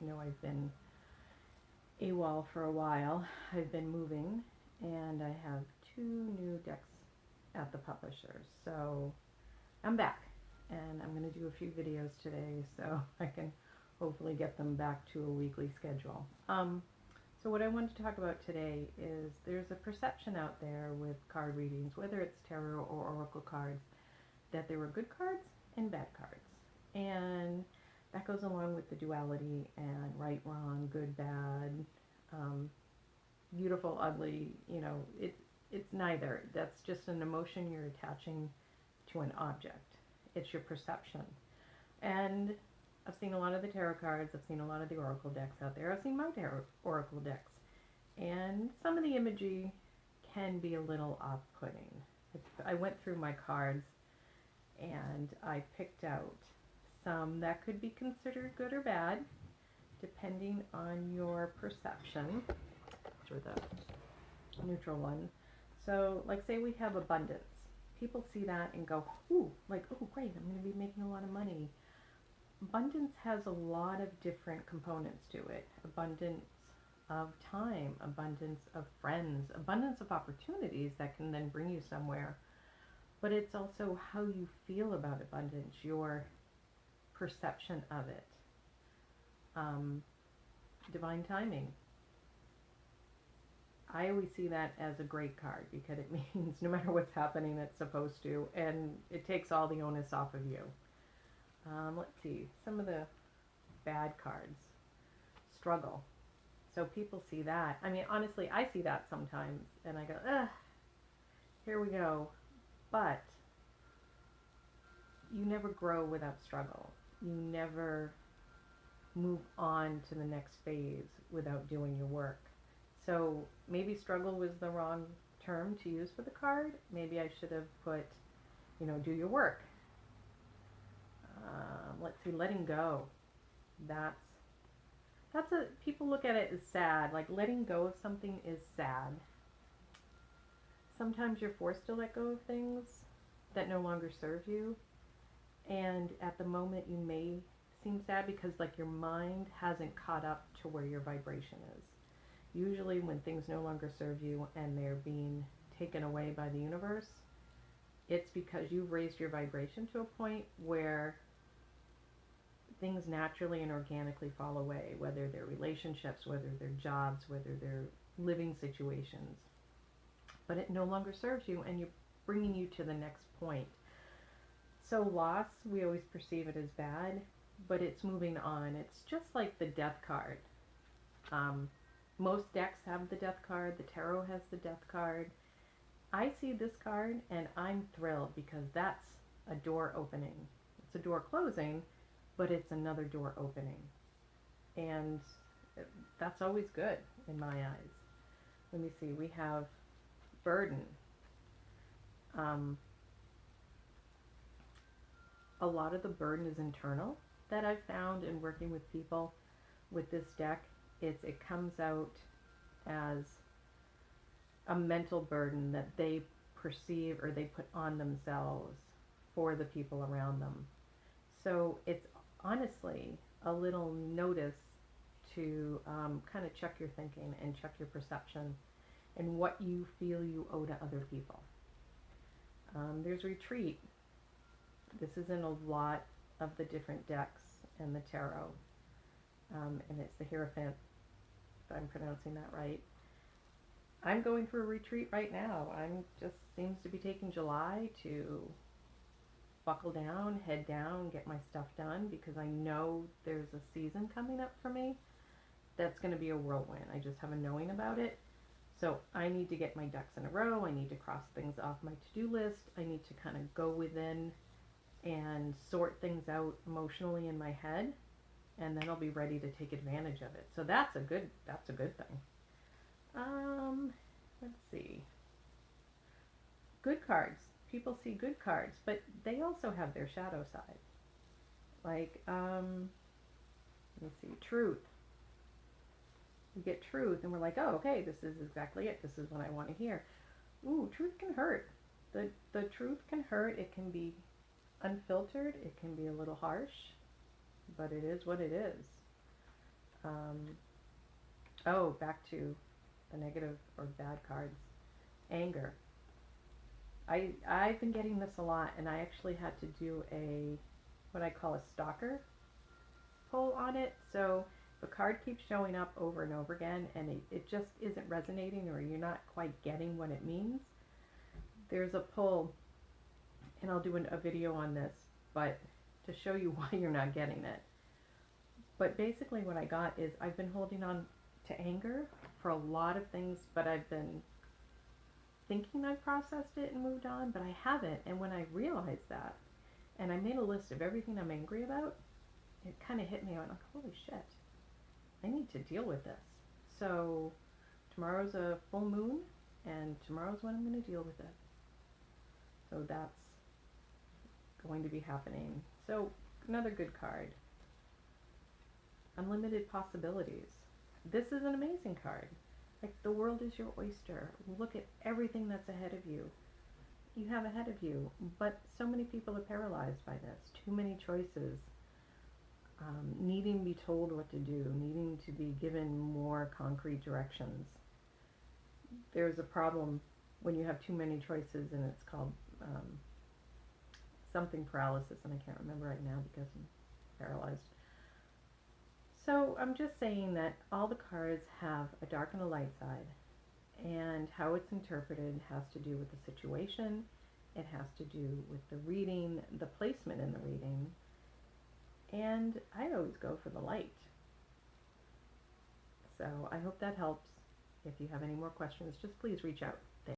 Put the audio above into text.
You know, I've been AWOL for a while. I've been moving, and I have two new decks at the publisher. So I'm back, and I'm going to do a few videos today so I can hopefully get them back to a weekly schedule. So what I wanted to talk about today is there's a perception out there with card readings, whether it's tarot or oracle cards, that there were good cards and bad cards. And that goes along with the duality and right, wrong, good, bad, um, beautiful, ugly. It's neither. That's just an emotion you're attaching to an object. It's your perception. And I've seen a lot of the tarot cards. I've seen a lot of the oracle decks out there. I've seen my tarot oracle decks. And some of the imagery can be a little off-putting. I went through my cards and I picked out some that could be considered good or bad, depending on your perception, or the neutral one. So, like, say we have abundance. People see that and go, ooh, like, oh, great, I'm going to be making a lot of money. Abundance has a lot of different components to it. Abundance of time, abundance of friends, abundance of opportunities that can then bring you somewhere. But it's also how you feel about abundance, your perception of it. Divine timing. I always see that as a great card because it means no matter what's happening, it's supposed to, and it takes all the onus off of you. Let's see, some of the bad cards. Struggle. So people see that. I mean, honestly, I see that sometimes, and I go, ugh, here we go. But you never grow without struggle. You never move on to the next phase without doing your work. So maybe struggle was the wrong term to use for the card. Maybe I should have put, do your work. Let's see, letting go. That's people look at it as sad. Like, letting go of something is sad. Sometimes you're forced to let go of things that no longer serve you. And at the moment you may seem sad because, like, your mind hasn't caught up to where your vibration is. Usually when things no longer serve you and they're being taken away by the universe, it's because you've raised your vibration to a point where things naturally and organically fall away, whether they're relationships, whether they're jobs, whether they're living situations. But it no longer serves you and you're bringing you to the next point. So loss, we always perceive it as bad, but it's moving on. It's just like the death card. Most decks have the death card. The tarot has the death card. I see this card and I'm thrilled because that's a door opening. It's a door closing, but it's another door opening. And that's always good in my eyes. Let me see. We have burden. A lot of the burden is internal that I've found in working with people with this deck. It comes out as a mental burden that they perceive or they put on themselves for the people around them. So it's honestly a little notice to kind of check your thinking and check your perception and what you feel you owe to other people. There's retreat. This is in a lot of the different decks in the tarot. And it's the Hierophant, if I'm pronouncing that right. I'm going for a retreat right now. I'm just seems to be taking July to buckle down, head down, get my stuff done because I know there's a season coming up for me that's going to be a whirlwind. I just have a knowing about it. So I need to get my ducks in a row. I need to cross things off my to-do list. I need to kind of go within and sort things out emotionally in my head, and then I'll be ready to take advantage of it. So that's a good thing. Let's see. Good cards. People see good cards, but they also have their shadow side. Like, let me see, truth. We get truth, and we're like, oh, okay, this is exactly it. This is what I want to hear. Ooh, truth can hurt. The truth can hurt. It can be unfiltered. It can be a little harsh, but it is what it is. Oh, back to the negative or bad cards. Anger. I've been getting this a lot, and I actually had to do a what I call a stalker pull on it. So the card keeps showing up over and over again, and it just isn't resonating, or you're not quite getting what it means. There's a pull, and I'll do a video on this, but to show you why you're not getting it. But basically, what I got is I've been holding on to anger for a lot of things, but I've been thinking I've processed it and moved on, but I haven't. And when I realized that, and I made a list of everything I'm angry about, it kind of hit me. I went like, holy shit, I need to deal with this. So tomorrow's a full moon, and tomorrow's when I'm going to deal with it. So that's going to be happening. So another good card. Unlimited possibilities. This is an amazing card. Like, the world is your oyster. Look at everything that's ahead of you. You have ahead of you, but so many people are paralyzed by this. Too many choices. Needing to be told what to do, needing to be given more concrete directions. There's a problem when you have too many choices, and it's called something paralysis, and I can't remember right now because I'm paralyzed. So I'm just saying that all the cards have a dark and a light side, and how it's interpreted has to do with the situation, it has to do with the reading, the placement in the reading, and I always go for the light. So I hope that helps. If you have any more questions, just please reach out.